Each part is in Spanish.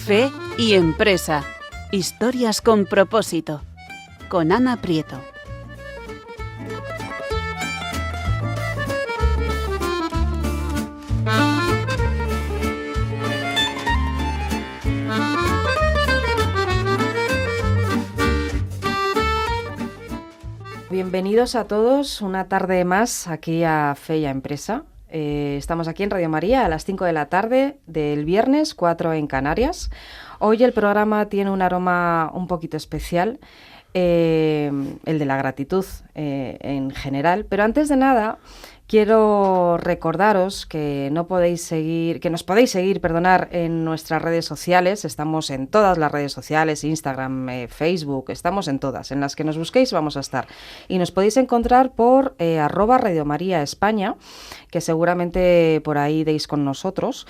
Fe y Empresa. Historias con propósito. Con Ana Prieto. Bienvenidos a todos una tarde más aquí a Fe y Empresa. Estamos aquí en Radio María a las 5 de la tarde del viernes, 4 en Canarias. Hoy el programa tiene un aroma un poquito especial, el de la gratitud en general. Pero antes de nada, quiero recordaros que nos podéis seguir, en nuestras redes sociales. Estamos en todas las redes sociales, Instagram, Facebook, estamos en todas. En las que nos busquéis vamos a estar. Y nos podéis encontrar por @Radio María España, que seguramente por ahí deis con nosotros.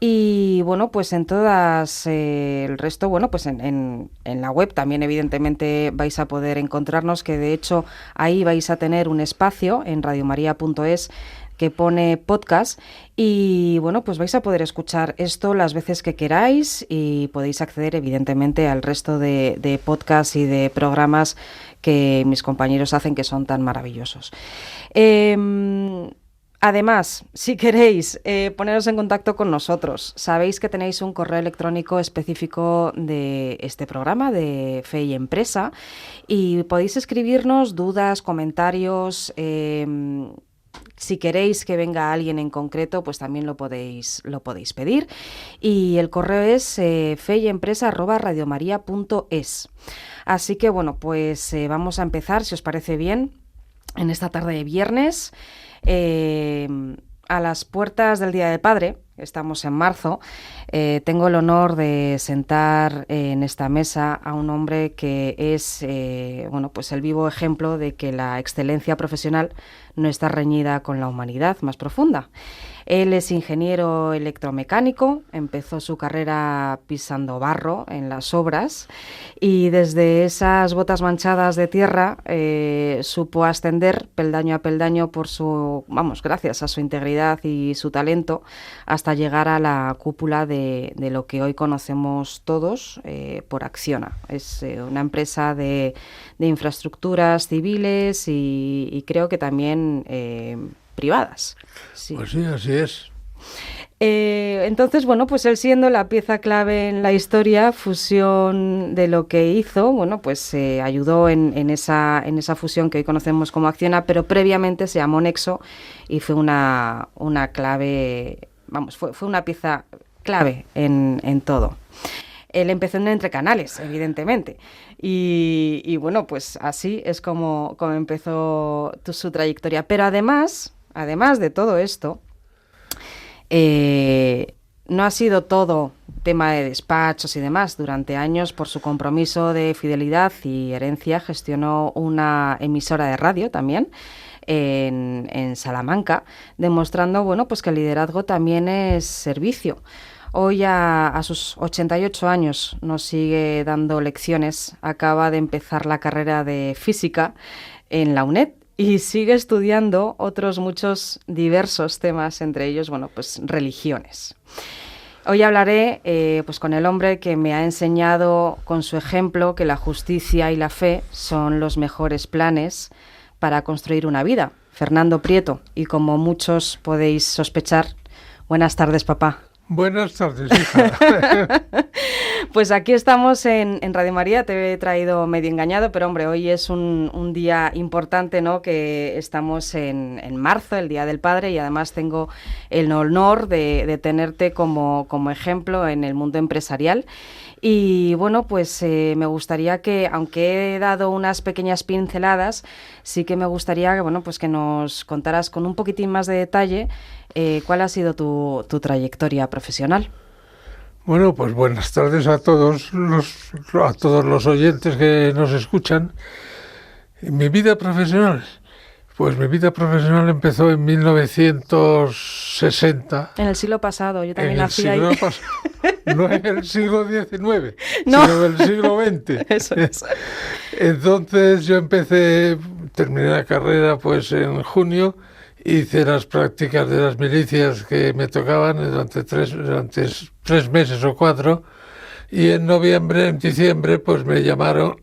Y bueno, pues en todas, el resto, bueno, pues en la web también evidentemente vais a poder encontrarnos, que de hecho ahí vais a tener un espacio en radiomaria.es que pone podcast y bueno, pues vais a poder escuchar esto las veces que queráis y podéis acceder evidentemente al resto de podcasts y de programas que mis compañeros hacen, que son tan maravillosos. Además, si queréis poneros en contacto con nosotros, sabéis que tenéis un correo electrónico específico de este programa de Fe y Empresa y podéis escribirnos dudas, comentarios. Si queréis que venga alguien en concreto, pues también lo podéis pedir. Y el correo es feyempresa@radiomaria.es. Así que bueno, pues vamos a empezar, si os parece bien, en esta tarde de viernes. A las puertas del Día del Padre, estamos en marzo, tengo el honor de sentar en esta mesa a un hombre que es pues el vivo ejemplo de que la excelencia profesional no está reñida con la humanidad más profunda. Él es ingeniero electromecánico, empezó su carrera pisando barro en las obras y desde esas botas manchadas de tierra supo ascender peldaño a peldaño gracias a su integridad y su talento, hasta llegar a la cúpula de lo que hoy conocemos todos por Acciona. Es una empresa de infraestructuras civiles y creo que también privadas. Sí. Pues sí, así es. Entonces, bueno, pues él siendo la pieza clave en la historia, fusión de lo que hizo, bueno, pues ayudó en esa fusión que hoy conocemos como Acciona, pero previamente se llamó Nexo y fue una clave, fue una pieza clave en todo. Él empezó en Entre Canales, evidentemente, y bueno, pues así es como empezó su trayectoria. Pero además de todo esto, no ha sido todo tema de despachos y demás. Durante años, por su compromiso de fidelidad y herencia, gestionó una emisora de radio también en Salamanca, demostrando, bueno, pues que el liderazgo también es servicio. Hoy a sus 88 años nos sigue dando lecciones. Acaba de empezar la carrera de física en la UNED y sigue estudiando otros muchos diversos temas, entre ellos, bueno, pues religiones. Hoy hablaré pues con el hombre que me ha enseñado con su ejemplo que la justicia y la fe son los mejores planes para construir una vida. Fernando Prieto, y como muchos podéis sospechar, buenas tardes, papá. Buenas tardes, hija. Pues aquí estamos en Radio María, te he traído medio engañado, pero hombre, hoy es un día importante, ¿no? Que estamos en marzo, el Día del Padre, y además tengo el honor de tenerte como ejemplo en el mundo empresarial. Y bueno, pues me gustaría que, aunque he dado unas pequeñas pinceladas, sí que me gustaría que, bueno, pues que nos contaras con un poquitín más de detalle cuál ha sido tu trayectoria profesional. Bueno, pues buenas tardes a todos los oyentes que nos escuchan. Mi vida profesional empezó en 1960. En el siglo pasado, yo también nací ahí. No en el siglo XIX, no, sino en el siglo XX. Eso es. Entonces yo terminé la carrera pues en junio, hice las prácticas de las milicias que me tocaban durante tres meses o 4, Y en diciembre, pues me llamaron,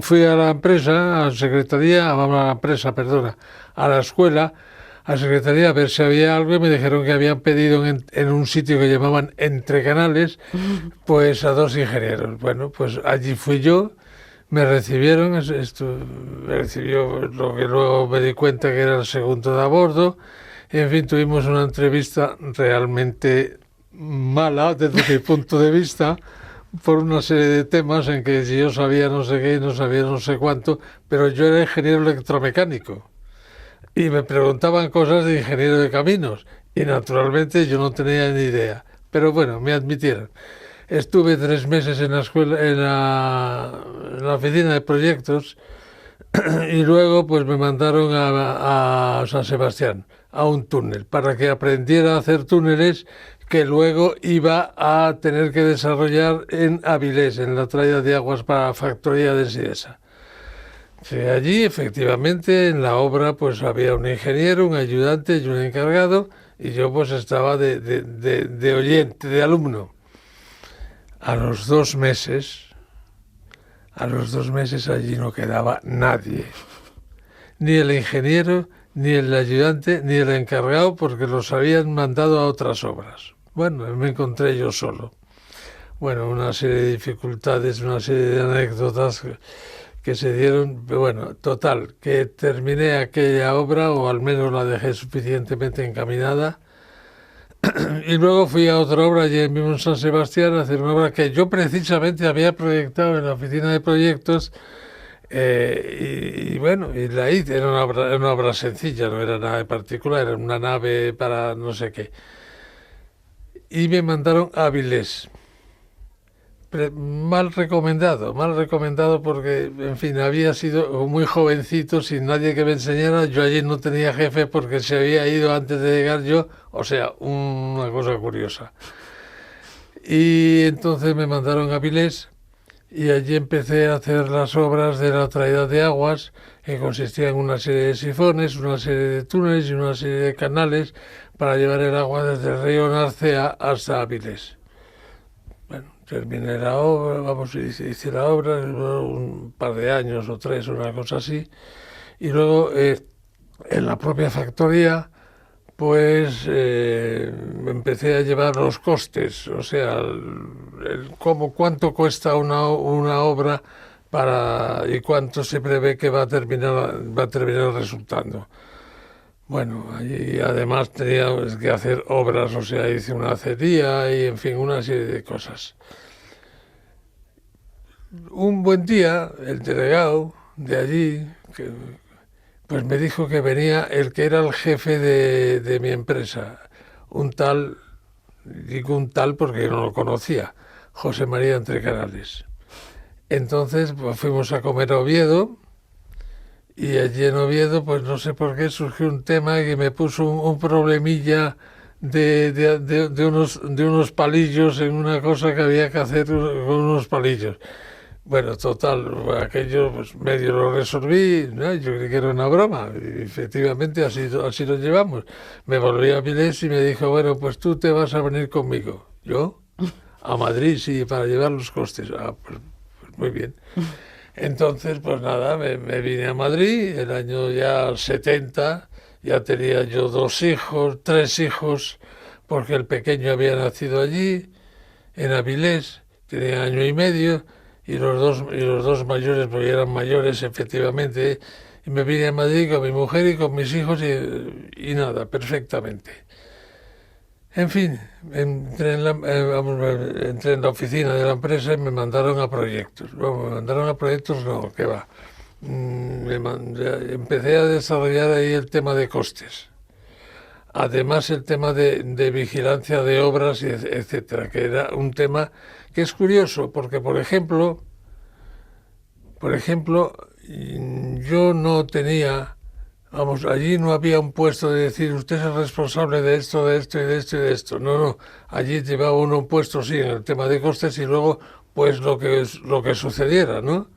fui a la empresa, a la secretaría, a la escuela, a la secretaría a ver si había algo y me dijeron que habían pedido en un sitio que llamaban Entre Canales, pues a 2 ingenieros. Bueno, pues allí fui yo, me recibieron, me recibió lo que luego me di cuenta que era el segundo de a bordo, y en fin, tuvimos una entrevista realmente mala desde mi punto de vista, por una serie de temas en que yo sabía no sé qué y no sabía no sé cuánto, pero yo era ingeniero electromecánico y me preguntaban cosas de ingeniero de caminos y naturalmente yo no tenía ni idea, pero bueno, me admitieron. Estuve 3 meses en la escuela, en la oficina de proyectos y luego pues me mandaron a San Sebastián, a un túnel, para que aprendiera a hacer túneles que luego iba a tener que desarrollar en Avilés, en la traída de aguas para la factoría de Sidesa. Sí, allí, efectivamente, en la obra pues había un ingeniero, un ayudante y un encargado, y yo pues estaba de oyente, de alumno. A los 2 meses allí no quedaba nadie. Ni el ingeniero, ni el ayudante, ni el encargado, porque los habían mandado a otras obras. Bueno, me encontré yo solo. Bueno, una serie de dificultades, una serie de anécdotas que se dieron. Bueno, total, que terminé aquella obra, o al menos la dejé suficientemente encaminada. Y luego fui a otra obra allí mismo en San Sebastián a hacer una obra que yo precisamente había proyectado en la oficina de proyectos. Y bueno, y la hice, era una obra sencilla, no era nada de particular, era una nave para no sé qué. Y me mandaron a Avilés. Mal recomendado porque, en fin, había sido muy jovencito, sin nadie que me enseñara. Yo allí no tenía jefe porque se había ido antes de llegar yo, o sea, una cosa curiosa. Y entonces me mandaron a Avilés y allí empecé a hacer las obras de la traída de aguas, que consistían en una serie de sifones, una serie de túneles y una serie de canales para llevar el agua desde el río Narcea hasta Avilés. Bueno, terminé la obra, hice la obra un par de años o 3, una cosa así, y luego en la propia factoría pues empecé a llevar los costes, o sea, cuánto cuesta una obra y cuánto se prevé que va a terminar resultando. Bueno, y además tenía que hacer obras, o sea, hice una acería y, en fin, una serie de cosas. Un buen día, el delegado de allí, pues me dijo que venía el que era el jefe de mi empresa, un tal, digo un tal porque no lo conocía, José María Entre Canales. Entonces pues, fuimos a comer a Oviedo, y allí en Oviedo, pues no sé por qué, surgió un tema que me puso un problemilla de unos palillos en una cosa que había que hacer con unos palillos. Bueno, total, aquello pues medio lo resolví, ¿no? Yo creí que era una broma, y efectivamente así lo llevamos. Me volví a Avilés y me dijo, bueno, pues tú te vas a venir conmigo. ¿Yo? A Madrid, sí, para llevar los costes. Pues muy bien. Entonces, pues nada, me vine a Madrid, el año ya 70, ya tenía yo 3 hijos, porque el pequeño había nacido allí, en Avilés, tenía 1 año y medio, y los dos mayores, porque eran mayores efectivamente, y me vine a Madrid con mi mujer y con mis hijos y nada, perfectamente. En fin, entré en la oficina de la empresa y me mandaron a proyectos. Bueno, me mandaron a proyectos, no, ¿qué va? Empecé a desarrollar ahí el tema de costes. Además, el tema de vigilancia de obras, etcétera, que era un tema que es curioso, porque, por ejemplo, yo no tenía... Vamos, allí no había un puesto de decir, usted es el responsable de esto, de esto y de esto y de esto. No. Allí llevaba uno un puesto, sí, en el tema de costes y luego, pues, lo que sucediera, ¿no?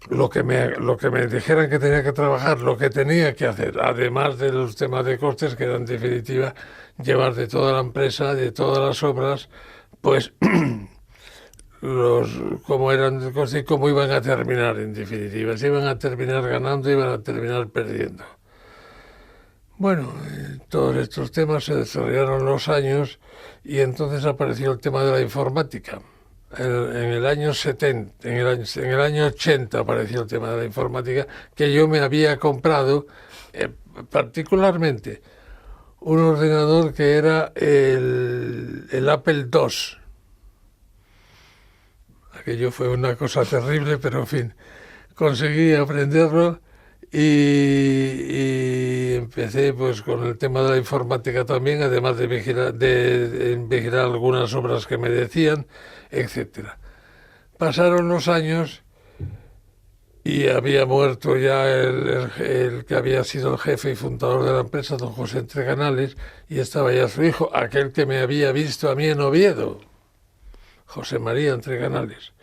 Lo que me dijeran que tenía que trabajar, lo que tenía que hacer, además de los temas de costes, que era, en definitiva, llevar de toda la empresa, de todas las obras, pues cómo eran de cosas y cómo iban a terminar en definitiva. Si iban a terminar ganando, iban a terminar perdiendo. Bueno, todos estos temas se desarrollaron los años y entonces apareció el tema de la informática. En el año 70, en el año 80 apareció el tema de la informática, que yo me había comprado particularmente un ordenador que era el Apple II. Aquello fue una cosa terrible, pero en fin, conseguí aprenderlo y empecé pues con el tema de la informática también, además de vigilar algunas obras que me decían, etcétera. Pasaron los años y había muerto ya el que había sido el jefe y fundador de la empresa, don José Entrecanales, y estaba ya su hijo, aquel que me había visto a mí en Oviedo, José María Entrecanales.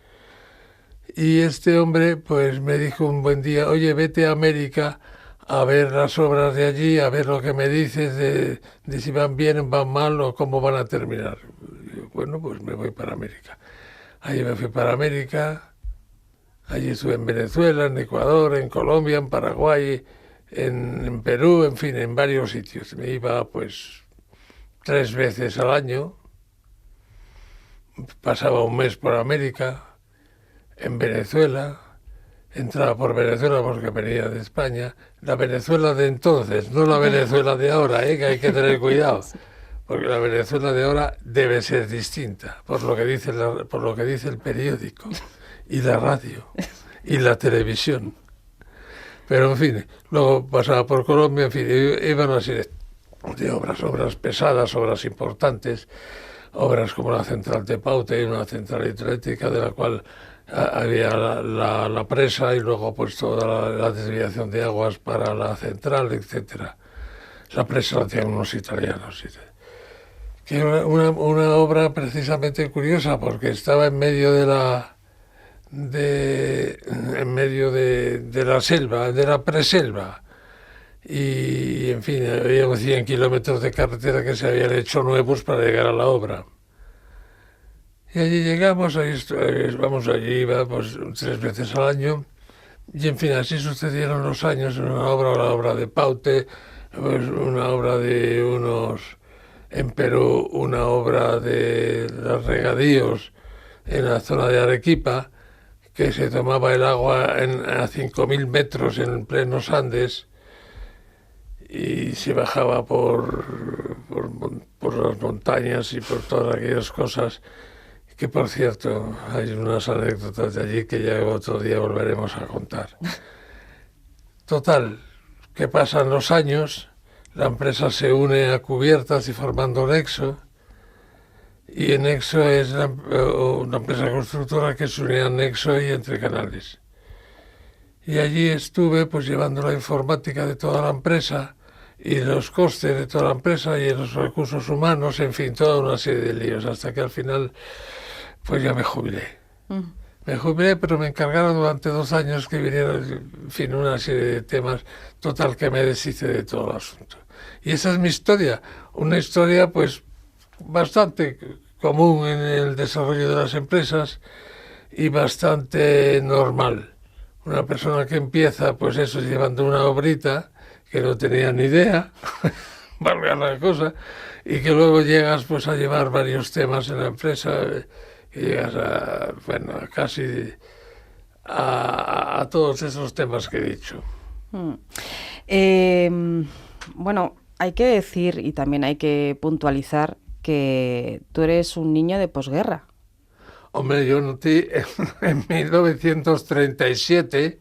Y este hombre pues me dijo un buen día, oye, vete a América a ver las obras de allí, a ver lo que me dices de si van bien, van mal o cómo van a terminar. Y yo, bueno, pues me voy para América. Allí me fui para América, allí estuve en Venezuela, en Ecuador, en Colombia, en Paraguay, en Perú, en fin, en varios sitios. Me iba pues 3 veces al año, pasaba un mes por América, en Venezuela, entraba por Venezuela porque venía de España, la Venezuela de entonces, no la Venezuela de ahora, que hay que tener cuidado, porque la Venezuela de ahora debe ser distinta, por lo que dice el periódico, y la radio, y la televisión. Pero en fin, luego pasaba por Colombia, en fin, iban así de obras pesadas, obras importantes, obras como la central de Paute, una central hidroeléctrica de la cual había la presa y luego pues toda la desviación de aguas para la central, etcétera. La presa la hacían unos italianos. Que era una obra precisamente curiosa porque estaba en medio de la selva, de la preselva. Y en fin, había 100 kilómetros de carretera que se habían hecho nuevos para llegar a la obra. Y allí llegamos, vamos allí, vamos 3 veces al año, y en fin, así sucedieron los años, la obra de Paute, pues una obra de en Perú, una obra de los regadíos en la zona de Arequipa, que se tomaba el agua a 5.000 metros en plenos Andes, y se bajaba por las montañas y por todas aquellas cosas. Que por cierto, hay unas anécdotas de allí que ya otro día volveremos a contar. Total, que pasan los años, la empresa se une a Cubiertas y formando Nexo, y en Nexo es una empresa constructora que se une a Nexo y Entrecanales. Y allí estuve pues llevando la informática de toda la empresa y los costes de toda la empresa y los recursos humanos, en fin, toda una serie de líos, hasta que al final pues ya me jubilé. Me jubilé, pero me encargaron durante 2 años que viniera, en fin, una serie de temas, total que me deshice de todo el asunto. Y esa es mi historia, una historia pues bastante común en el desarrollo de las empresas y bastante normal. Una persona que empieza, pues eso, llevando una obrita que no tenía ni idea, valga la cosa, y que luego llegas pues a llevar varios temas en la empresa, y llegas a casi a todos esos temas que he dicho. Bueno, hay que decir y también hay que puntualizar que tú eres un niño de posguerra. Hombre, yo nací en 1937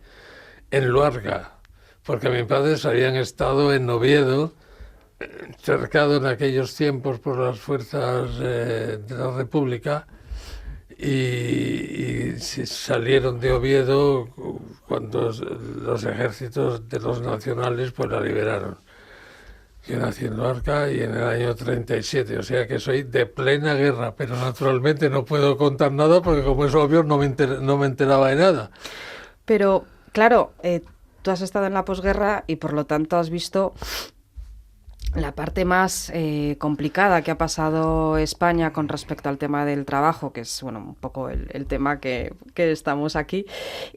en Luarga, porque mis padres habían estado en Oviedo, cercado en aquellos tiempos por las fuerzas de la República, y salieron de Oviedo cuando los ejércitos de los nacionales pues la liberaron. Yo nací en Luarca y en el año 37, o sea que soy de plena guerra, pero naturalmente no puedo contar nada porque como es obvio no me enteraba de nada. Pero claro, tú has estado en la posguerra y por lo tanto has visto la parte más complicada que ha pasado España con respecto al tema del trabajo, que es bueno, un poco el tema que estamos aquí,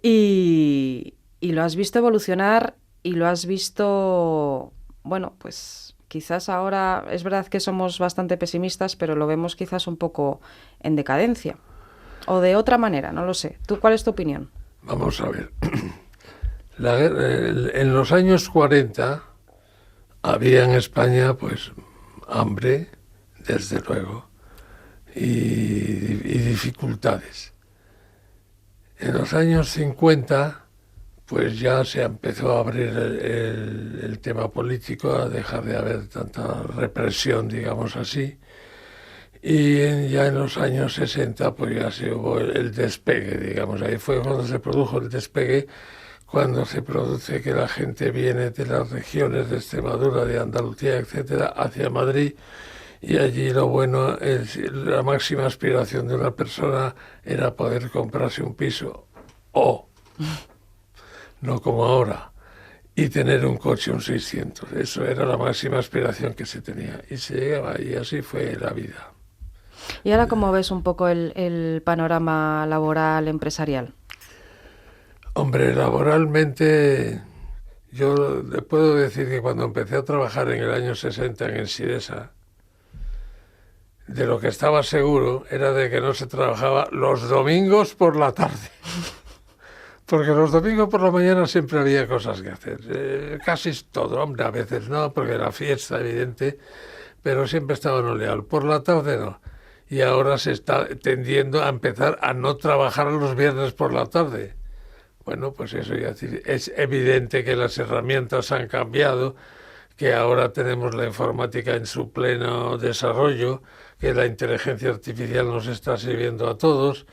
y lo has visto evolucionar y lo has visto, bueno, pues quizás ahora es verdad que somos bastante pesimistas, pero lo vemos quizás un poco en decadencia, o de otra manera, no lo sé. ¿Tú cuál es tu opinión? Vamos a ver. En los años 40 había en España pues hambre, desde luego, y dificultades. En los años 50 pues ya se empezó a abrir el tema político, a dejar de haber tanta represión, digamos así, y ya en los años 60 pues ya se hubo el despegue, digamos, ahí fue cuando se produjo el despegue, cuando se produce que la gente viene de las regiones de Extremadura, de Andalucía, etcétera, hacia Madrid, y allí lo bueno es, la máxima aspiración de una persona era poder comprarse un piso, o no como ahora, y tener un coche, un 600. Eso era la máxima aspiración que se tenía, y se llegaba, y así fue la vida. ¿Y ahora cómo ves un poco el panorama laboral empresarial? Hombre, laboralmente, yo le puedo decir que cuando empecé a trabajar en el año 60 en el Sidesa, de lo que estaba seguro era de que no se trabajaba los domingos por la tarde. Porque los domingos por la mañana siempre había cosas que hacer. Casi todo, hombre, a veces no, porque era fiesta, evidente, pero siempre estaba oleado. Por la tarde no. Y ahora se está tendiendo a empezar a no trabajar los viernes por la tarde. Bueno, pues eso ya es evidente que las herramientas han cambiado, que ahora tenemos la informática en su pleno desarrollo, que la inteligencia artificial nos está sirviendo a todos.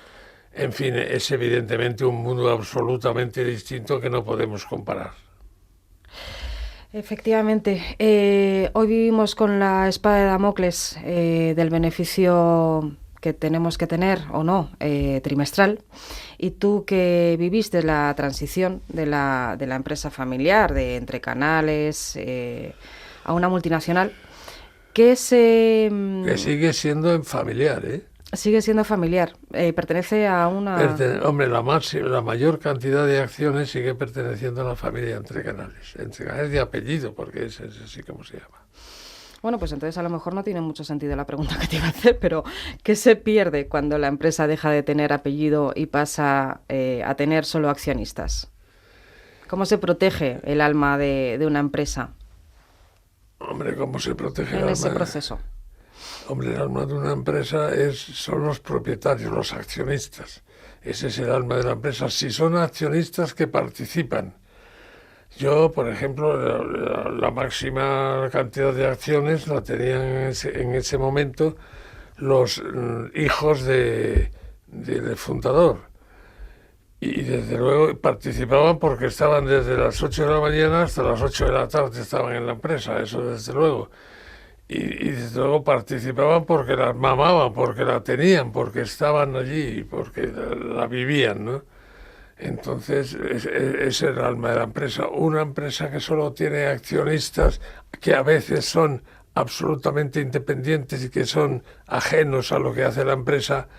En fin, es evidentemente un mundo absolutamente distinto que no podemos comparar. Efectivamente, hoy vivimos con la espada de Damocles del beneficio que tenemos que tener o no trimestral, y tú que viviste la transición de la empresa familiar, de entre canales a una multinacional, que sigue siendo familiar, ¿eh? Sigue siendo familiar, pertenece a una... Hombre, la mayor cantidad de acciones sigue perteneciendo a la familia Entre Canales de apellido, porque es así como se llama. Bueno, pues entonces a lo mejor no tiene mucho sentido la pregunta que te iba a hacer, pero ¿qué se pierde cuando la empresa deja de tener apellido y pasa a tener solo accionistas? ¿Cómo se protege el alma de una empresa? Hombre, ¿cómo se protege el alma? En ese proceso. Hombre, el alma de una empresa son los propietarios, los accionistas. Ese es el alma de la empresa. Si son accionistas que participan. Yo, por ejemplo, la máxima cantidad de acciones la tenían en ese momento los hijos del fundador. Y desde luego participaban porque estaban desde las 8 de la mañana hasta las 8 de la tarde, estaban en la empresa, eso desde luego. Y desde luego participaban porque la mamaban, porque la tenían, porque estaban allí, porque la vivían, ¿no? Entonces, es el alma de la empresa. Una empresa que solo tiene accionistas que a veces son absolutamente independientes y que son ajenos a lo que hace la empresa,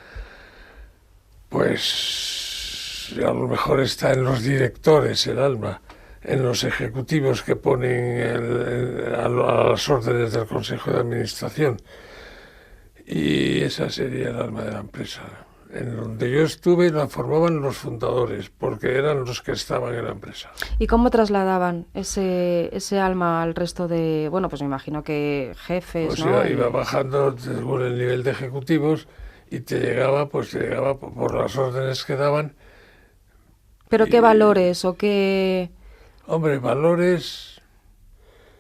pues a lo mejor está en los directores el alma, en los ejecutivos que ponen a las órdenes del Consejo de Administración. Y esa sería el alma de la empresa. En donde yo estuve la formaban los fundadores, porque eran los que estaban en la empresa. ¿Y cómo trasladaban ese alma al resto de, bueno, pues me imagino que jefes, pues ¿no? Iba bajando según el nivel de ejecutivos y te llegaba por las órdenes que daban. ¿Pero qué valores o qué...? Hombre, valores...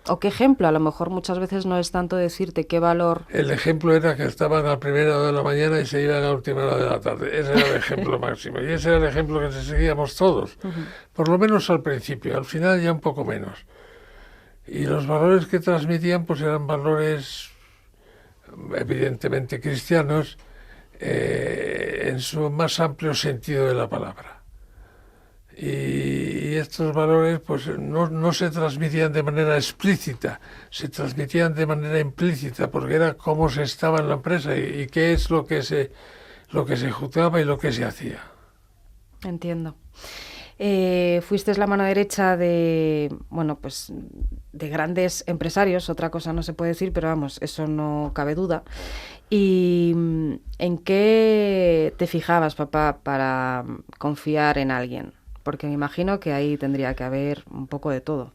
¿O qué ejemplo? A lo mejor muchas veces no es tanto decirte qué valor... El ejemplo era que estaban a primera hora de la mañana y se iban a última hora de la tarde. Ese era el ejemplo máximo. Y ese era el ejemplo que seguíamos todos. Por lo menos al principio. Al final ya un poco menos. Y los valores que transmitían pues eran valores evidentemente cristianos en su más amplio sentido de la palabra. Y estos valores pues no se transmitían de manera explícita, se transmitían de manera implícita, porque era cómo se estaba en la empresa y qué es lo que se juzgaba y lo que se hacía. Entiendo. Fuiste la mano derecha de, bueno, pues de grandes empresarios, otra cosa no se puede decir, pero vamos, eso no cabe duda. ¿Y en qué te fijabas, papá, para confiar en alguien? Porque me imagino que ahí tendría que haber un poco de todo.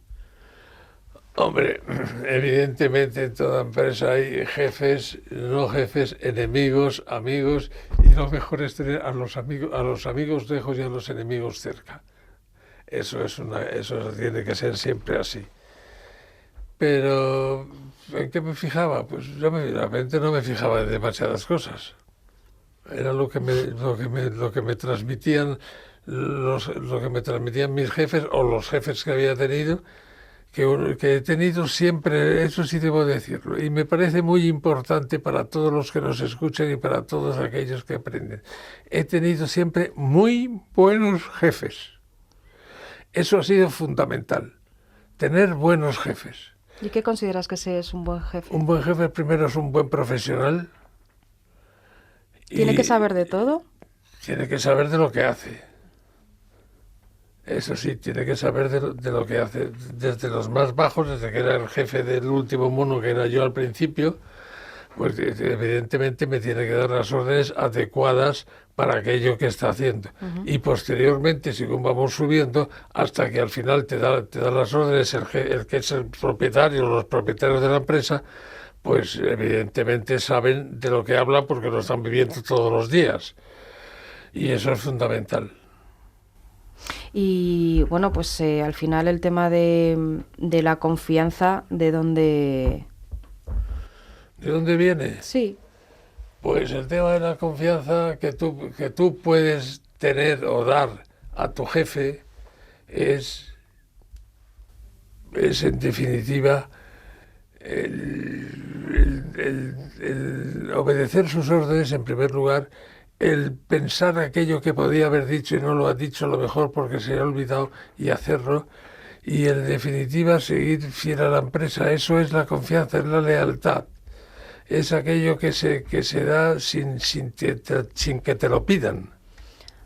Hombre, evidentemente en toda empresa hay jefes, no jefes, enemigos, amigos, y lo mejor es tener a los amigos lejos y a los enemigos cerca. Eso tiene que ser siempre así. Pero ¿en qué me fijaba? Pues yo realmente no me fijaba en demasiadas cosas. Era lo que me transmitían lo que me transmitían mis jefes o los jefes que había tenido, que he tenido siempre, eso sí debo decirlo, y me parece muy importante para todos los que nos escuchen y para todos aquellos que aprenden. He tenido siempre muy buenos jefes. Eso ha sido fundamental, tener buenos jefes. ¿Y qué consideras que ese es un buen jefe? Un buen jefe primero es un buen profesional. ¿Tiene que saber de todo? Tiene que saber de lo que hace. Eso sí, tiene que saber de lo que hace. Desde los más bajos, desde que era el jefe del último mono, que era yo al principio, pues evidentemente me tiene que dar las órdenes adecuadas para aquello que está haciendo. Uh-huh. Y posteriormente, según vamos subiendo, hasta que al final te da las órdenes el que es el propietario, los propietarios de la empresa, pues evidentemente saben de lo que hablan porque lo están viviendo todos los días. Y eso es fundamental. Y bueno, pues al final el tema de la confianza, ¿de dónde viene? Sí. Pues el tema de la confianza que tú puedes tener o dar a tu jefe es en definitiva el obedecer sus órdenes en primer lugar, el pensar aquello que podía haber dicho y no lo ha dicho a lo mejor porque se ha olvidado y hacerlo, y en definitiva seguir fiel a la empresa. Eso es la confianza, es la lealtad. Es aquello que se da sin que te lo pidan.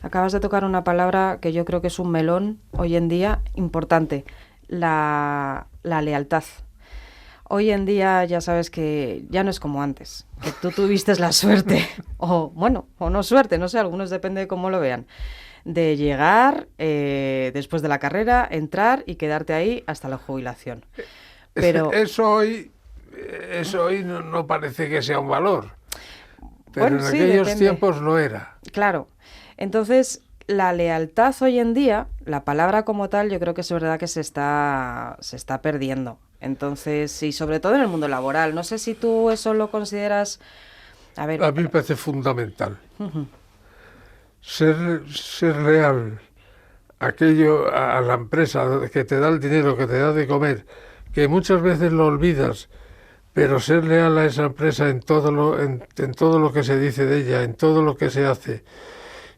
Acabas de tocar una palabra que yo creo que es un melón hoy en día importante, la lealtad. Hoy en día ya sabes que ya no es como antes, que tú tuviste la suerte, o no suerte, no sé, algunos depende de cómo lo vean, de llegar después de la carrera, entrar y quedarte ahí hasta la jubilación. Pero eso hoy no parece que sea un valor, pero bueno, en sí, aquellos depende. tiempos lo era. Claro, entonces la lealtad hoy en día, la palabra como tal, yo creo que es verdad que se está perdiendo. Entonces, y sobre todo en el mundo laboral. No sé si tú eso lo consideras... A mí me parece fundamental. Uh-huh. Ser leal a la empresa que te da el dinero, que te da de comer, que muchas veces lo olvidas, pero ser leal a esa empresa en todo lo que se dice de ella, en todo lo que se hace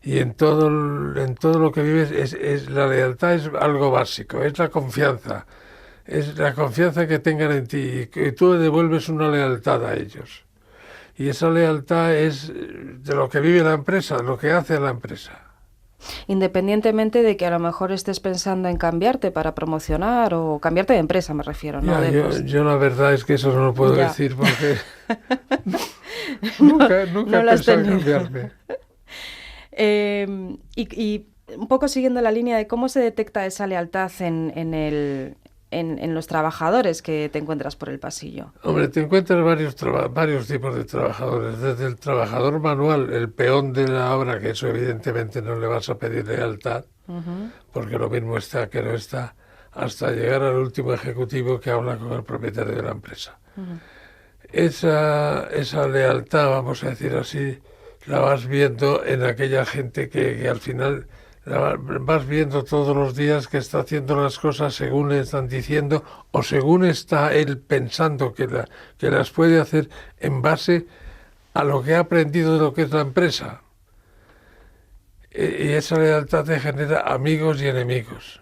y en todo lo que vives, es la lealtad es algo básico, es la confianza. Es la confianza que tengan en ti y que tú devuelves una lealtad a ellos. Y esa lealtad es de lo que vive la empresa, lo que hace la empresa. Independientemente de que a lo mejor estés pensando en cambiarte para promocionar o cambiarte de empresa, me refiero. ¿No? Yo la verdad es que eso no lo puedo decir porque nunca he pensado en cambiarme. Y un poco siguiendo la línea de cómo se detecta esa lealtad en los trabajadores que te encuentras por el pasillo. Hombre, te encuentras varios tipos de trabajadores, desde el trabajador manual, el peón de la obra, que eso evidentemente no le vas a pedir lealtad, uh-huh, porque lo mismo está que no está, hasta llegar al último ejecutivo que habla con el propietario de la empresa. Uh-huh. Esa lealtad, vamos a decir así, la vas viendo en aquella gente que al final... vas viendo todos los días que está haciendo las cosas según le están diciendo o según está él pensando que las puede hacer en base a lo que ha aprendido de lo que es la empresa. y esa lealtad te genera amigos y enemigos.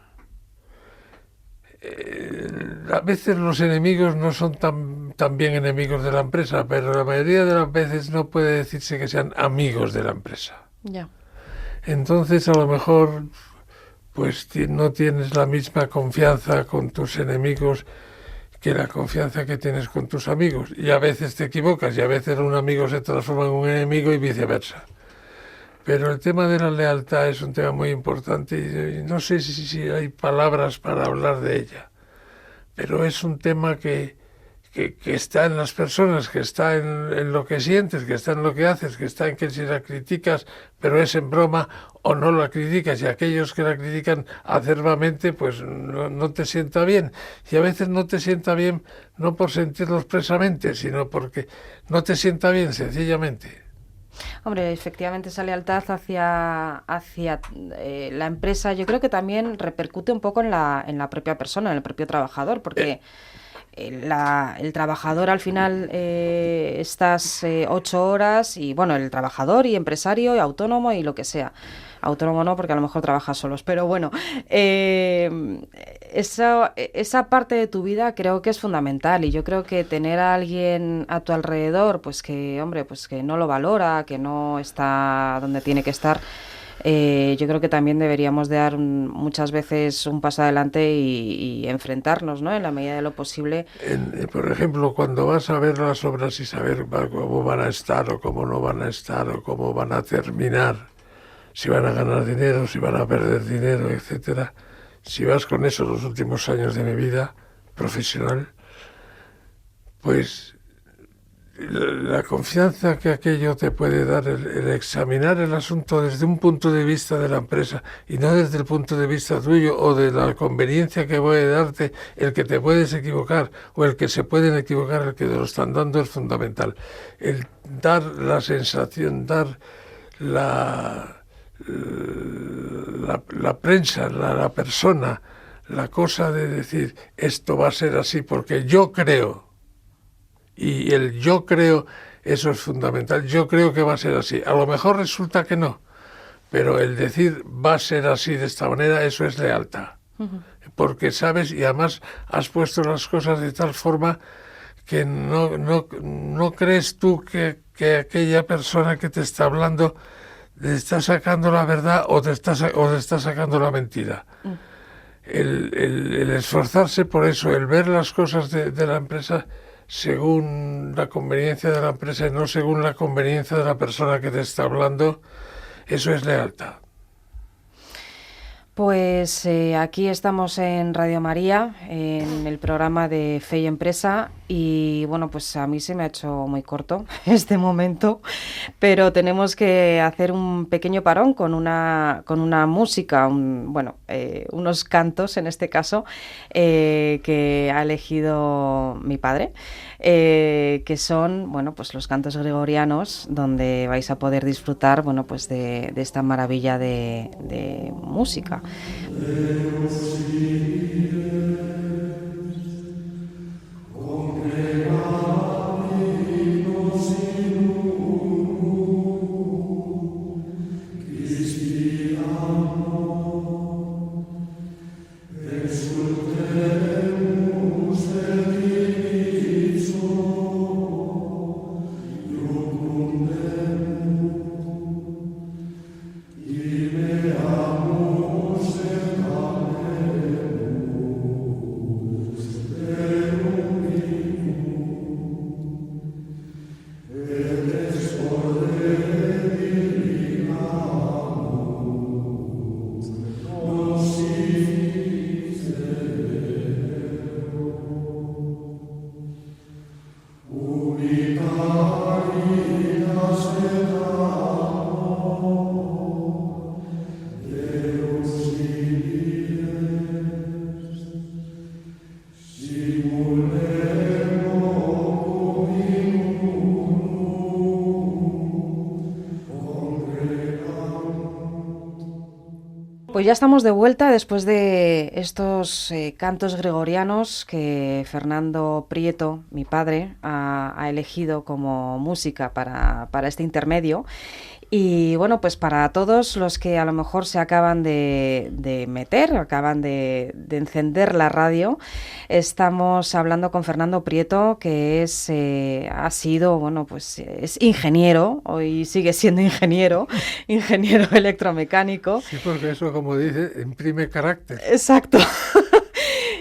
A veces los enemigos no son tan bien enemigos de la empresa, pero la mayoría de las veces no puede decirse que sean amigos de la empresa. Ya. Entonces, a lo mejor, pues no tienes la misma confianza con tus enemigos que la confianza que tienes con tus amigos. Y a veces te equivocas, y a veces un amigo se transforma en un enemigo y viceversa. Pero el tema de la lealtad es un tema muy importante y no sé si hay palabras para hablar de ella. Pero es un tema que está en las personas, que está en lo que sientes, que está en lo que haces, que está en que si la criticas, pero es en broma, o no la criticas, y aquellos que la critican acerbamente, pues no te sienta bien. Y a veces no te sienta bien no por sentirlo expresamente, sino porque no te sienta bien, sencillamente. Hombre, efectivamente esa lealtad hacia la empresa yo creo que también repercute un poco en la propia persona, en el propio trabajador, porque el trabajador al final estás 8 horas y bueno, el trabajador y empresario y autónomo y lo que sea. Autónomo no, porque a lo mejor trabajas solos, pero bueno, esa parte de tu vida creo que es fundamental y yo creo que tener a alguien a tu alrededor, pues que, hombre, pues que no lo valora, que no está donde tiene que estar, yo creo que también deberíamos de dar muchas veces un paso adelante y enfrentarnos, ¿no? En la medida de lo posible. Por ejemplo, cuando vas a ver las obras y saber cómo van a estar o cómo no van a estar o cómo van a terminar, si van a ganar dinero, si van a perder dinero, etcétera. Si vas con eso los últimos años de mi vida profesional, pues la confianza que aquello te puede dar, el examinar el asunto desde un punto de vista de la empresa y no desde el punto de vista tuyo o de la conveniencia que puede darte el que te puedes equivocar o el que se pueden equivocar, el que te lo están dando, es fundamental. El dar la sensación, dar la prensa, la persona, la cosa de decir esto va a ser así porque yo creo, y el yo creo, eso es fundamental. Yo creo que va a ser así. A lo mejor resulta que no, pero el decir va a ser así de esta manera, eso es lealtad. Porque sabes, y además has puesto las cosas de tal forma que no crees tú que aquella persona que te está hablando te está sacando la verdad o te está sacando la mentira. El esforzarse por eso, el ver las cosas de la empresa según la conveniencia de la empresa y no según la conveniencia de la persona que te está hablando, eso es lealtad. Pues aquí estamos en Radio María, en el programa de Fe y Empresa, y bueno, pues a mí se me ha hecho muy corto este momento, pero tenemos que hacer un pequeño parón con una música, unos cantos en este caso, que ha elegido mi padre, que son, bueno, pues los cantos gregorianos, donde vais a poder disfrutar, bueno, pues de esta maravilla de música. Pues ya estamos de vuelta después de estos cantos gregorianos que Fernando Prieto, mi padre, ha elegido como música para este intermedio. Y bueno, pues para todos los que a lo mejor se acaban de meter, acaban de encender la radio, estamos hablando con Fernando Prieto, que ha sido, bueno, pues es ingeniero, hoy sigue siendo ingeniero electromecánico. Sí, porque eso, como dice, imprime carácter. Exacto.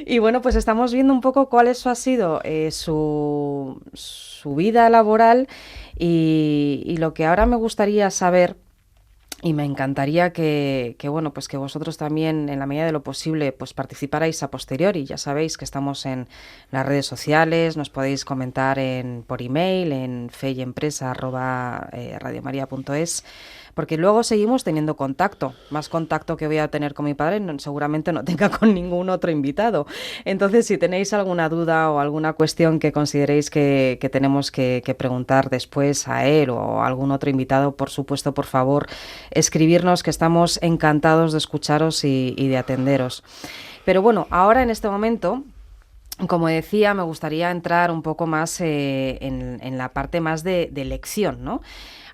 Y bueno, pues estamos viendo un poco cuál eso ha sido su vida laboral y lo que ahora me gustaría saber, y me encantaría bueno, pues que vosotros también, en la medida de lo posible, pues participarais a posteriori. Ya sabéis que estamos en las redes sociales, nos podéis comentar por email, en feyempresa@radiomaria.es, porque luego seguimos teniendo contacto, más contacto que voy a tener con mi padre, seguramente no tenga con ningún otro invitado. Entonces, si tenéis alguna duda o alguna cuestión que consideréis que tenemos que preguntar después a él o a algún otro invitado, por supuesto, por favor, escribirnos, que estamos encantados de escucharos y de atenderos. Pero bueno, ahora en este momento, como decía, me gustaría entrar un poco más en la parte más de lección, ¿no?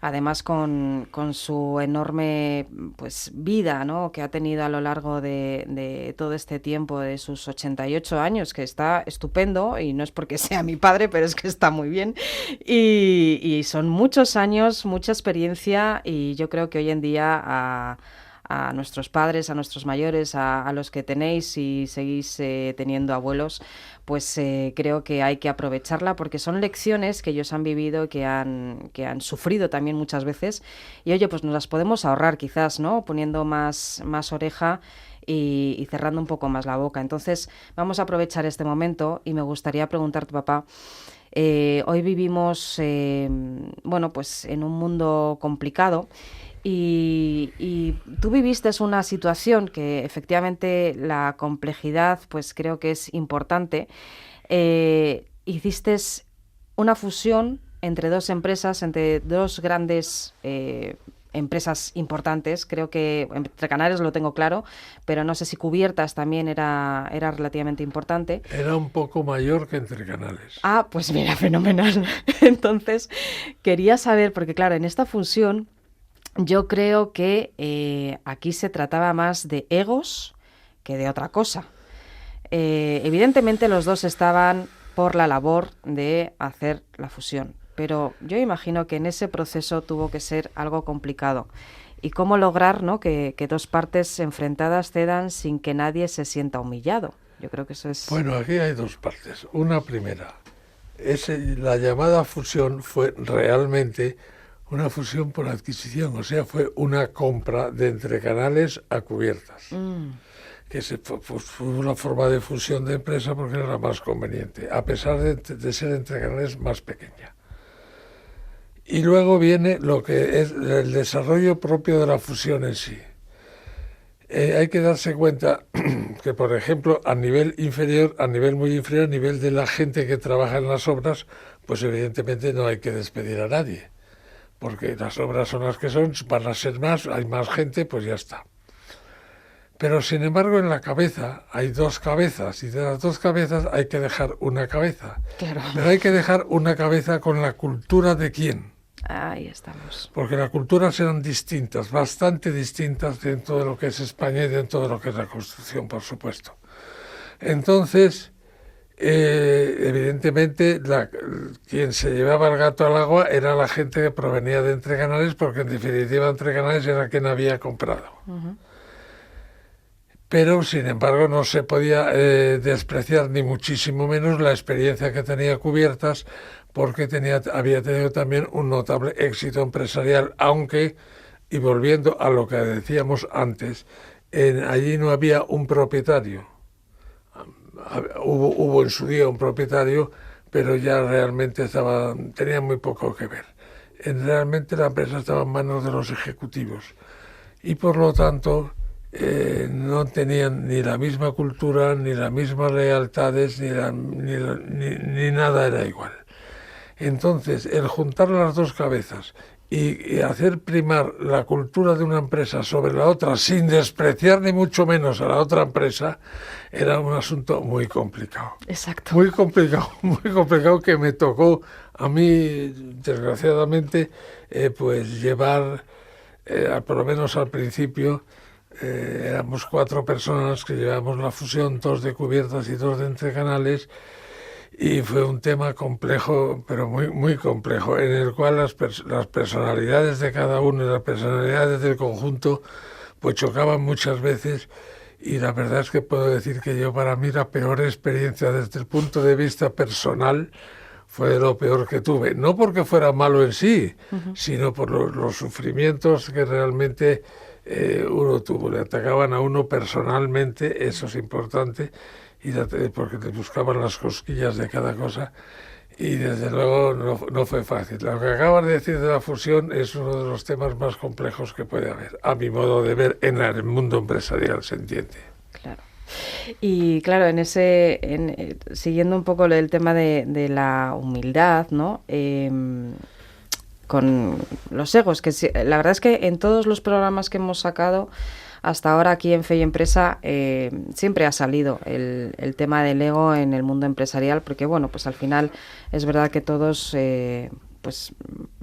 Además, con su enorme pues vida, ¿no?, que ha tenido a lo largo de todo este tiempo, de sus 88 años, que está estupendo, y no es porque sea mi padre, pero es que está muy bien. Y son muchos años, mucha experiencia, y yo creo que hoy en día a nuestros padres, a nuestros mayores, a los que tenéis y seguís teniendo abuelos, pues creo que hay que aprovecharla, porque son lecciones que ellos han vivido, que han sufrido también muchas veces, y oye, pues nos las podemos ahorrar quizás, ¿no?, poniendo más oreja y cerrando un poco más la boca. Entonces vamos a aprovechar este momento, y me gustaría preguntarte, papá, hoy vivimos bueno, pues en un mundo complicado, y tú viviste una situación que efectivamente la complejidad pues creo que es importante. Hiciste una fusión entre dos empresas, entre dos grandes empresas importantes. Creo que entre Canarias lo tengo claro, pero no sé si Cubiertas también era relativamente importante. Era un poco mayor que Entre Canales. Ah, pues mira, fenomenal. Entonces quería saber, porque claro, en esta fusión yo creo que aquí se trataba más de egos que de otra cosa. Evidentemente los dos estaban por la labor de hacer la fusión, pero yo imagino que en ese proceso tuvo que ser algo complicado. ¿Y cómo lograr, ¿no?, que dos partes enfrentadas cedan sin que nadie se sienta humillado? Yo creo que eso es... Bueno, aquí hay dos partes. Una primera, la llamada fusión fue realmente una fusión por adquisición, o sea, fue una compra de Entre Canales a Cubiertas, que fue una forma de fusión de empresa porque era la más conveniente, a pesar de ser Entre Canales más pequeña. Y luego viene lo que es el desarrollo propio de la fusión en sí. Hay que darse cuenta que, por ejemplo, a nivel inferior, a nivel muy inferior, a nivel de la gente que trabaja en las obras, pues evidentemente no hay que despedir a nadie, porque las obras son las que son, van a ser más, hay más gente, pues ya está. Pero sin embargo en la cabeza hay dos cabezas, y de las dos cabezas hay que dejar una cabeza. Claro. Pero hay que dejar una cabeza con la cultura de quién. Ahí estamos. Porque las culturas eran distintas, bastante distintas dentro de lo que es España y dentro de lo que es la construcción, por supuesto. Entonces, evidentemente, quien se llevaba el gato al agua era la gente que provenía de Entre Canales, porque en definitiva Entre Canales era quien había comprado. Uh-huh. Pero, sin embargo, no se podía despreciar ni muchísimo menos la experiencia que tenía Cubiertas, porque había tenido también un notable éxito empresarial, aunque, y volviendo a lo que decíamos antes, allí no había un propietario. Hubo en su día un propietario, pero ya realmente tenía muy poco que ver. Realmente la empresa estaba en manos de los ejecutivos y por lo tanto no tenían ni la misma cultura, ni las mismas lealtades, ni nada era igual. Entonces, el juntar las dos cabezas y hacer primar la cultura de una empresa sobre la otra sin despreciar ni mucho menos a la otra empresa era un asunto muy complicado. Exacto. Muy complicado que me tocó a mí, desgraciadamente, pues llevar por lo menos al principio, éramos 4 personas que llevábamos la fusión, 2 de cubiertas y 2 de entrecanales, y fue un tema complejo, pero muy, muy complejo, en el cual las personalidades de cada uno y las personalidades del conjunto pues chocaban muchas veces, y la verdad es que puedo decir que yo, para mí, la peor experiencia desde el punto de vista personal fue lo peor que tuve. No porque fuera malo en sí, sino por los sufrimientos que realmente uno tuvo. Le atacaban a uno personalmente, eso es importante, y porque te buscaban las cosquillas de cada cosa, y desde luego no fue fácil. Lo que acabas de decir de la fusión es uno de los temas más complejos que puede haber, a mi modo de ver, en el mundo empresarial, se entiende. Claro. Y claro, siguiendo un poco el tema de la humildad, ¿no? Con los egos, que la verdad es que en todos los programas que hemos sacado hasta ahora aquí en Fe y Empresa siempre ha salido el tema del ego en el mundo empresarial, porque bueno, pues al final es verdad que todos, pues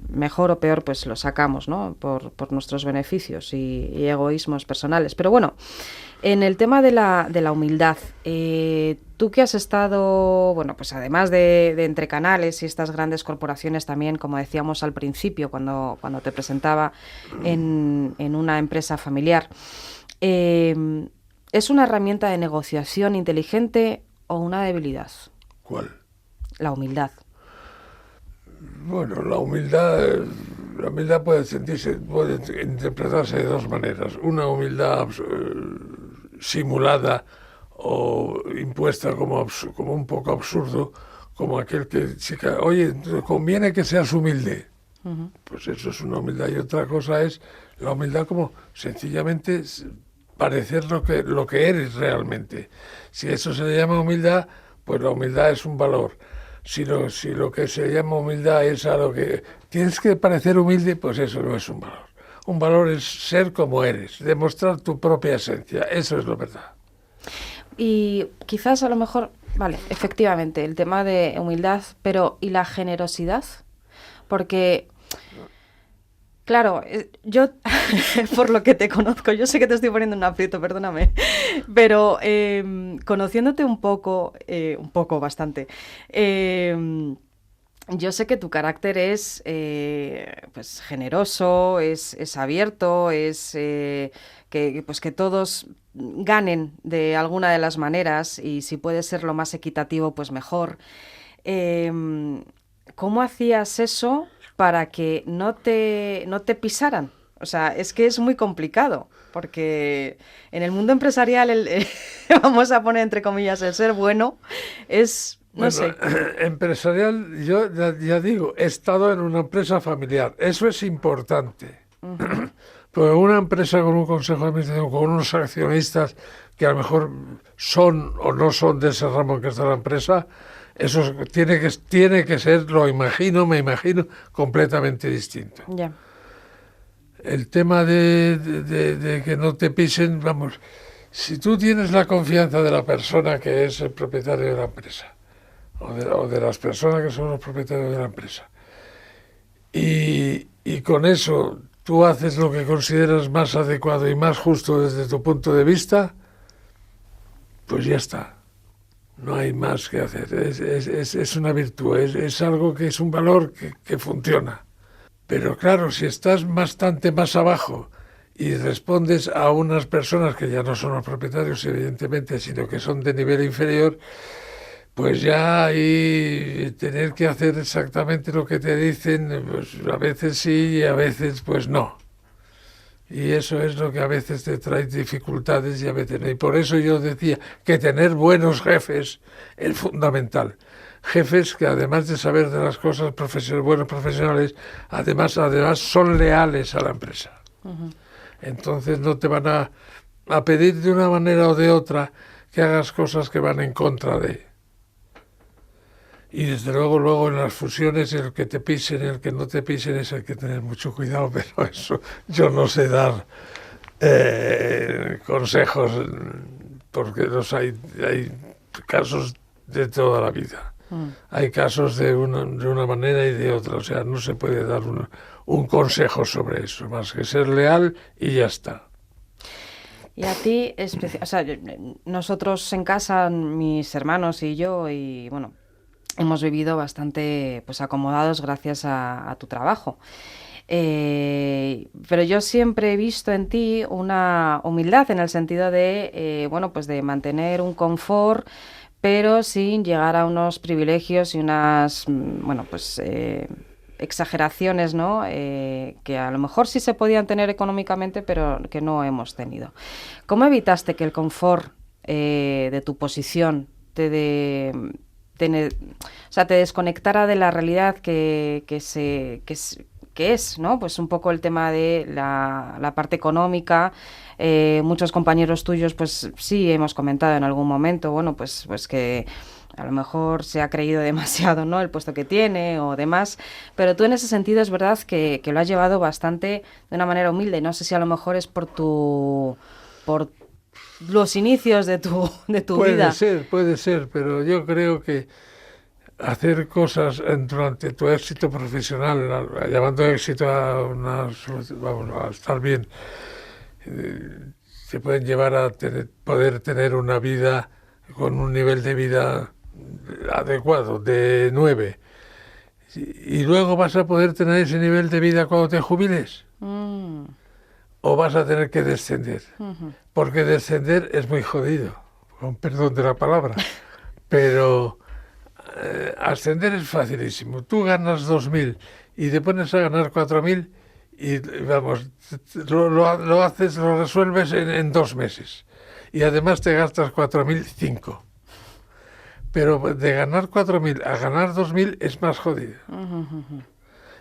mejor o peor, pues lo sacamos, ¿no? Por nuestros beneficios y egoísmos personales. Pero bueno, en el tema de la humildad, tú que has estado, bueno, pues además de entre canales y estas grandes corporaciones también, como decíamos al principio, cuando te presentaba en una empresa familiar, ¿es una herramienta de negociación inteligente o una debilidad? ¿Cuál? La humildad. Bueno, la humildad puede interpretarse de 2 maneras. Una humildad simulada o impuesta como un poco absurdo, como aquel que chica, oye, conviene que seas humilde. Uh-huh. Pues eso es una humildad. Y otra cosa es la humildad como sencillamente parecer lo que eres realmente. Si eso se le llama humildad, pues la humildad es un valor. Si lo que se llama humildad es a lo que tienes que parecer humilde, pues eso no es un valor. Un valor es ser como eres, demostrar tu propia esencia. Eso es la verdad. Y quizás a lo mejor, vale, efectivamente, el tema de humildad, pero ¿y la generosidad? Porque, claro, yo, por lo que te conozco, yo sé que te estoy poniendo un aprieto, perdóname, pero conociéndote un poco, bastante, yo sé que tu carácter es pues generoso, es abierto, es que todos ganen de alguna de las maneras, y si puede ser lo más equitativo, pues mejor. ¿Cómo hacías eso para que no te pisaran? O sea, es que es muy complicado, porque en el mundo empresarial, vamos a poner entre comillas, el ser bueno es... No sé. Empresarial, yo ya digo, he estado en una empresa familiar. Eso es importante. Uh-huh. Pero una empresa con un consejo de administración, con unos accionistas que a lo mejor son o no son de ese ramo que está la empresa, eso tiene que ser, me imagino, completamente distinto. Yeah. El tema de que no te pisen, vamos, si tú tienes la confianza de la persona que es el propietario de la empresa, o de las personas que son los propietarios de la empresa, y con eso tú haces lo que consideras más adecuado y más justo desde tu punto de vista, pues ya está. No hay más que hacer. Es una virtud, es algo que es un valor que funciona. Pero claro, si estás bastante más abajo y respondes a unas personas que ya no son los propietarios, evidentemente, sino que son de nivel inferior, pues ya ahí tener que hacer exactamente lo que te dicen, pues a veces sí y a veces pues no. Y eso es lo que a veces te trae dificultades y a veces no. Y por eso yo decía que tener buenos jefes es fundamental. Jefes que además de saber de las cosas, buenos profesionales, además son leales a la empresa. Uh-huh. Entonces no te van a pedir de una manera o de otra que hagas cosas que van en contra de. Y desde luego en las fusiones, el que te pisen, el que no te pisen, eso hay que tener mucho cuidado, pero eso yo no sé dar consejos, porque hay casos de toda la vida. Hay casos de una manera y de otra, o sea, no se puede dar un consejo sobre eso, más que ser leal y ya está. Y a ti, o sea, nosotros en casa, mis hermanos y yo, y bueno, hemos vivido bastante pues acomodados gracias a tu trabajo. Pero yo siempre he visto en ti una humildad en el sentido de, bueno, pues de mantener un confort, pero sin llegar a unos privilegios y unas, bueno, pues exageraciones, ¿no? Que a lo mejor sí se podían tener económicamente, pero que no hemos tenido. ¿Cómo evitaste que el confort de tu posición o sea, te desconectara de la realidad que es, ¿no? Pues un poco el tema de la parte económica. Muchos compañeros tuyos, pues sí hemos comentado en algún momento, bueno, pues que a lo mejor se ha creído demasiado, ¿no? El puesto que tiene o demás, pero tú en ese sentido es verdad que lo has llevado bastante de una manera humilde. No sé si a lo mejor es por los inicios de tu vida. Puede ser, pero yo creo que hacer cosas durante tu éxito profesional, llamando éxito a estar bien, te pueden llevar a poder tener una vida con un nivel de vida adecuado, de 9. Y luego vas a poder tener ese nivel de vida cuando te jubiles. O vas a tener que descender. Porque descender es muy jodido, con perdón de la palabra. Pero ascender es facilísimo. Tú ganas 2.000 y te pones a ganar 4.000 y vamos, lo haces, lo resuelves en 2 meses. Y además te gastas 4.005. Pero de ganar 4.000 a ganar 2.000 es más jodido.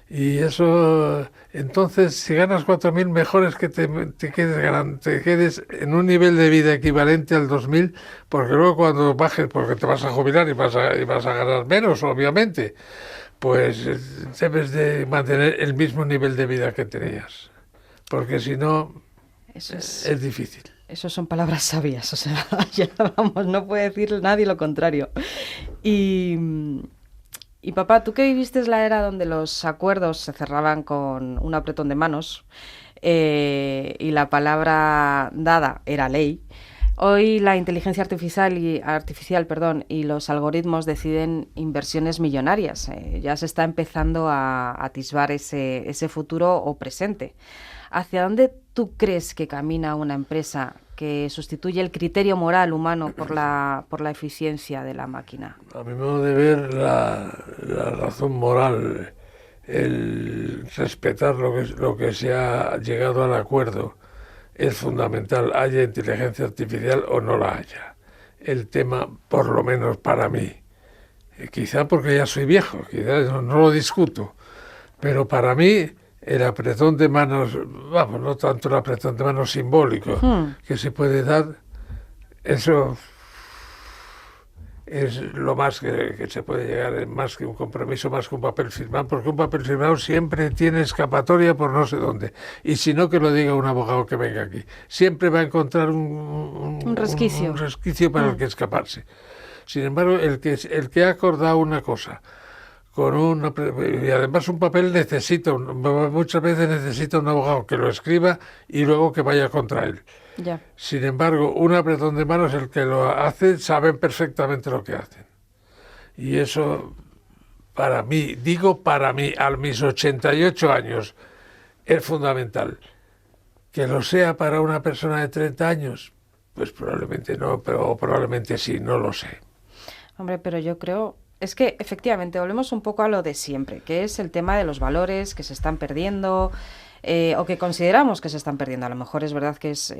Y eso, entonces, si ganas 4.000, mejor es que te quedes en un nivel de vida equivalente al 2.000, porque luego cuando bajes, porque te vas a jubilar y vas a ganar menos, obviamente, pues debes de mantener el mismo nivel de vida que tenías, porque si no, es difícil. Eso son palabras sabias, o sea, ya vamos, no puede decir nadie lo contrario. Y papá, tú que viviste la era donde los acuerdos se cerraban con un apretón de manos y la palabra dada era ley, hoy la inteligencia artificial y los algoritmos deciden inversiones millonarias. Ya se está empezando a atisbar ese futuro o presente. ¿Hacia dónde tú crees que camina una empresa que sustituye el criterio moral humano por la eficiencia de la máquina? A mi modo de ver, la razón moral, el respetar lo que se ha llegado al acuerdo, es fundamental, haya inteligencia artificial o no la haya. El tema, por lo menos para mí, quizá porque ya soy viejo, quizá no lo discuto, pero para mí el apretón de manos, vamos, no tanto el apretón de manos simbólico que se puede dar, eso es lo más que se puede llegar, más que un compromiso, más que un papel firmado, porque un papel firmado siempre tiene escapatoria por no sé dónde, y si no, que lo diga un abogado que venga aquí, siempre va a encontrar un resquicio, un resquicio para el que escaparse. Sin embargo, el que ha acordado una cosa, y además un papel muchas veces necesita un abogado que lo escriba y luego que vaya contra él. Ya. Sin embargo, un apretón de manos, el que lo hace, saben perfectamente lo que hacen. Y eso, para mí, a mis 88 años, es fundamental. Que lo sea para una persona de 30 años, pues probablemente no, pero probablemente sí, no lo sé. Hombre, pero yo creo... Es que, efectivamente, volvemos un poco a lo de siempre, que es el tema de los valores que se están perdiendo o que consideramos que se están perdiendo. A lo mejor es verdad que es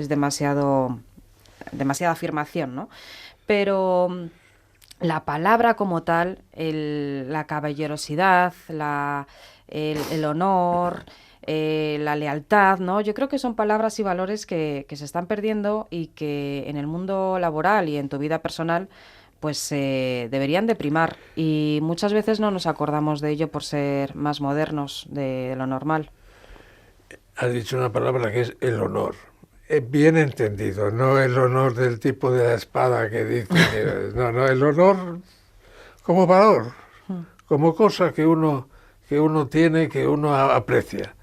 demasiada afirmación, ¿no? Pero la palabra como tal, la caballerosidad, el honor, la lealtad, ¿no? Yo creo que son palabras y valores que se están perdiendo y que en el mundo laboral y en tu vida personal pues deberían de primar, y muchas veces no nos acordamos de ello por ser más modernos de lo normal. Has dicho una palabra que es el honor. Bien entendido, no el honor del tipo de la espada que dice. No, el honor como valor, como cosa que uno tiene, que uno aprecia.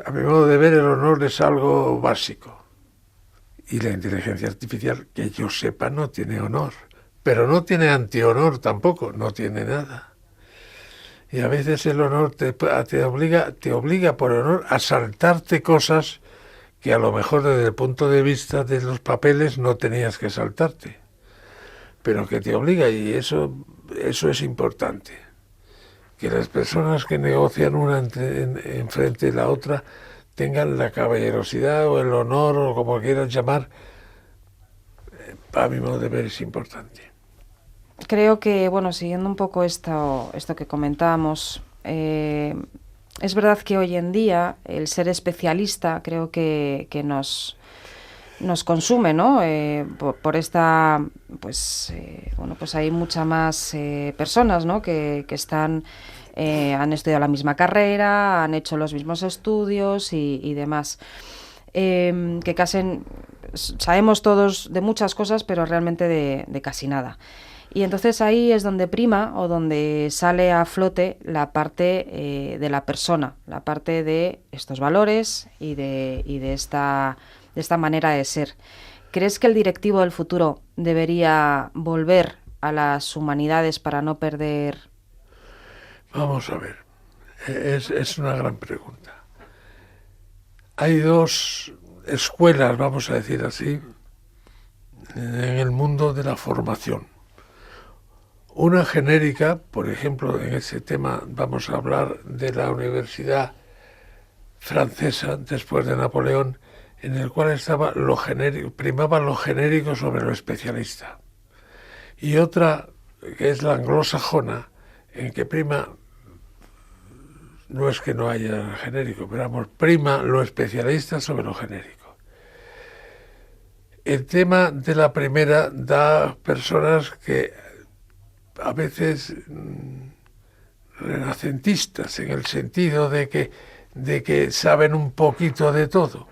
A mi modo de ver, el honor es algo básico. Y la inteligencia artificial, que yo sepa, no tiene honor. Pero no tiene antihonor tampoco, no tiene nada. Y a veces el honor te obliga por honor a saltarte cosas que a lo mejor desde el punto de vista de los papeles no tenías que saltarte. Pero que te obliga, y eso es importante. Que las personas que negocian una enfrente de la otra tengan la caballerosidad o el honor o como quieras llamar, a mi modo de ver es importante. Creo que, bueno, siguiendo un poco esto que comentábamos, es verdad que hoy en día el ser especialista creo que nos consume, ¿no? Por esta, pues hay muchas más personas, ¿no? que están, han estudiado la misma carrera, han hecho los mismos estudios y demás. Que casi sabemos todos de muchas cosas, pero realmente de casi nada. Y entonces ahí es donde prima o donde sale a flote la parte de la persona, la parte de estos valores y de esta manera de ser. ¿Crees que el directivo del futuro debería volver a las humanidades para no perder? Vamos a ver, es una gran pregunta. Hay dos escuelas, vamos a decir así, en el mundo de la formación. Una genérica, por ejemplo, en ese tema vamos a hablar de la Universidad Francesa después de Napoleón, en el cual estaba primaba lo genérico sobre lo especialista. Y otra, que es la anglosajona, en que prima, no es que no haya genérico, pero vamos, prima lo especialista sobre lo genérico. El tema de la primera da personas que a veces renacentistas, en el sentido de que saben un poquito de todo.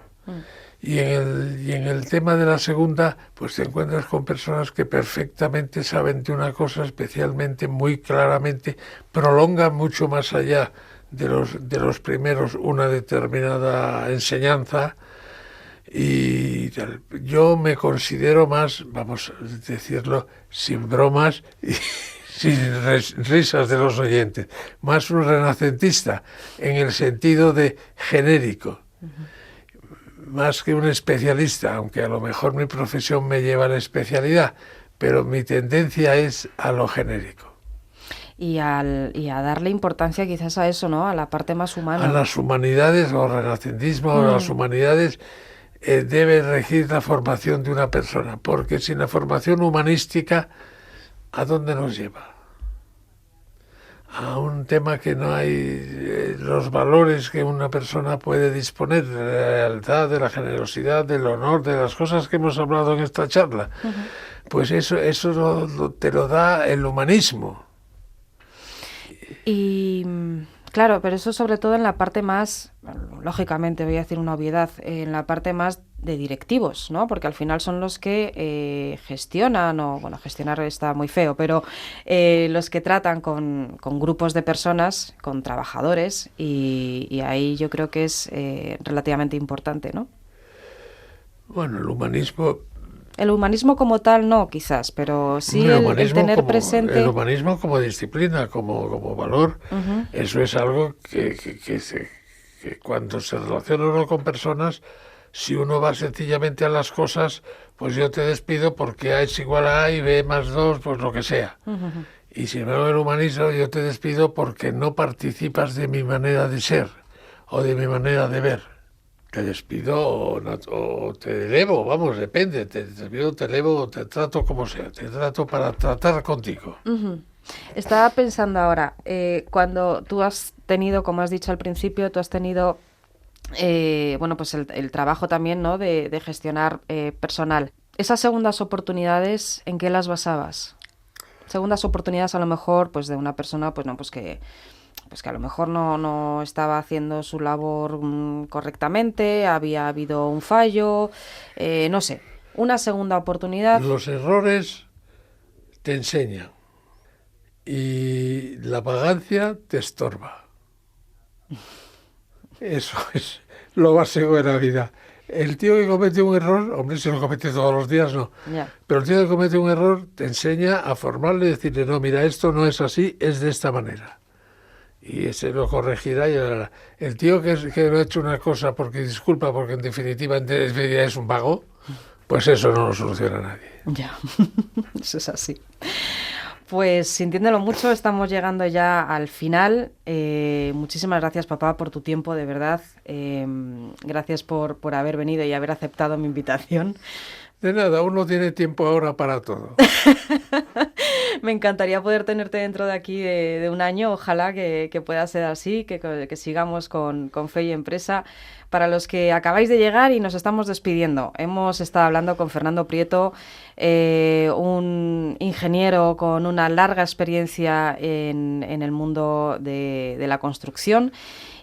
Y en el tema de la segunda, pues te encuentras con personas que perfectamente saben de una cosa, especialmente, muy claramente, prolongan mucho más allá de los primeros una determinada enseñanza. Y yo me considero más, vamos a decirlo sin bromas y sin risas de los oyentes, más un renacentista en el sentido de genérico, más que un especialista, aunque a lo mejor mi profesión me lleva a la especialidad, pero mi tendencia es a lo genérico. Y a darle importancia quizás a eso, ¿no? A la parte más humana. A las humanidades, o renacentismo, o las humanidades, debe regir la formación de una persona, porque sin la formación humanística, ¿a dónde nos lleva? A un tema que no hay los valores que una persona puede disponer, de la lealtad, de la generosidad, del honor, de las cosas que hemos hablado en esta charla. Pues eso te lo da el humanismo. Y claro, pero eso sobre todo en la parte más, lógicamente voy a decir una obviedad, en la parte más de directivos, ¿no? Porque al final son los que gestionan, o bueno, gestionar está muy feo, pero los que tratan con grupos de personas, con trabajadores, y ahí yo creo que es relativamente importante, ¿no? Bueno, el humanismo... El humanismo como tal no, quizás, pero sí el tener presente... El humanismo como disciplina, como valor, eso es algo que cuando se relaciona uno con personas, si uno va sencillamente a las cosas, pues yo te despido porque A es igual a A y B más 2, pues lo que sea. Y si me el humanismo, yo te despido porque no participas de mi manera de ser o de mi manera de ver. Te despido o te elevo, vamos, depende, te despido, te elevo, te trato como sea, te trato para tratar contigo. Estaba pensando ahora, cuando tú has tenido, como has dicho al principio, tú has tenido, pues el trabajo también, ¿no?, de gestionar personal. ¿Esas segundas oportunidades, en qué las basabas? Segundas oportunidades a lo mejor, pues de una persona, que a lo mejor no estaba haciendo su labor correctamente, había habido un fallo, no sé, una segunda oportunidad. Los errores te enseñan y la vagancia te estorba. Eso es lo básico de la vida. El tío que comete un error, hombre, si lo comete todos los días, no. Ya. Pero el tío que comete un error te enseña a formarle y decirle, no, mira, esto no es así, es de esta manera. Y ese lo corregirá y hará. El tío que no ha hecho una cosa porque disculpa, porque en definitiva es un vago, pues eso no lo soluciona nadie. Ya, eso es así. Pues sintiéndolo mucho, estamos llegando ya al final. Muchísimas gracias, papá, por tu tiempo, de verdad. Gracias por haber venido y haber aceptado mi invitación. De nada, uno tiene tiempo ahora para todo. Me encantaría poder tenerte dentro de aquí de un año. Ojalá que pueda ser así, que sigamos con Fe y Empresa. Para los que acabáis de llegar y nos estamos despidiendo, hemos estado hablando con Fernando Prieto, un ingeniero con una larga experiencia en el mundo de la construcción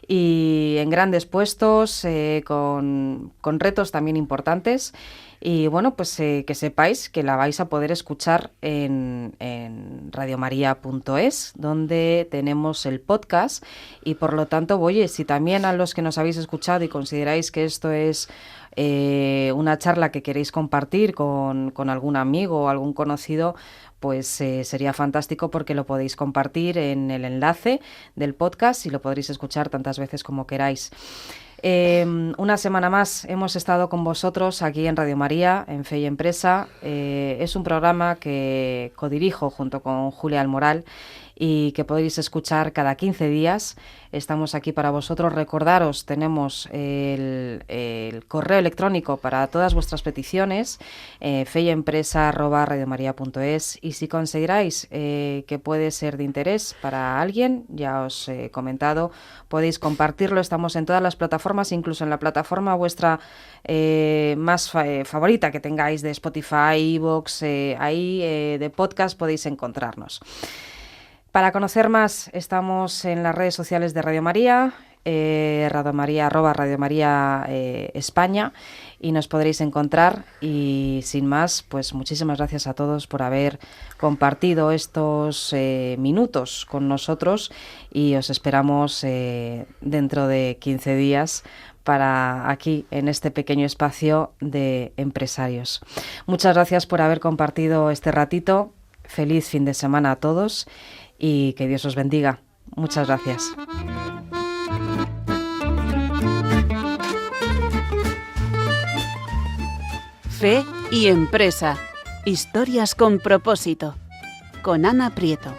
y en grandes puestos, con retos también importantes. Y bueno, pues que sepáis que la vais a poder escuchar en radiomaria.es, donde tenemos el podcast. Y por lo tanto, oye, si también a los que nos habéis escuchado y consideráis que esto es una charla que queréis compartir con algún amigo o algún conocido, pues sería fantástico porque lo podéis compartir en el enlace del podcast y lo podréis escuchar tantas veces como queráis. Una semana más hemos estado con vosotros aquí en Radio María, en Fe y Empresa. Es un programa que codirijo junto con Julia Almoral y que podéis escuchar cada 15 días. Estamos aquí para vosotros. Recordaros, tenemos el correo electrónico para todas vuestras peticiones, feyempresa@radiomaria.es, y si consideráis que puede ser de interés para alguien, ya os he comentado, podéis compartirlo. Estamos en todas las plataformas, incluso en la plataforma vuestra más favorita que tengáis, de Spotify, iVoox, ahí de podcast podéis encontrarnos. Para conocer más, estamos en las redes sociales de Radio María, Radio María, @Radio María España, y nos podréis encontrar. Y sin más, pues muchísimas gracias a todos por haber compartido estos minutos con nosotros, y os esperamos dentro de 15 días para aquí, en este pequeño espacio de empresarios. Muchas gracias por haber compartido este ratito. Feliz fin de semana a todos y que Dios os bendiga. Muchas gracias. Fe y Empresa. Historias con propósito. Con Ana Prieto.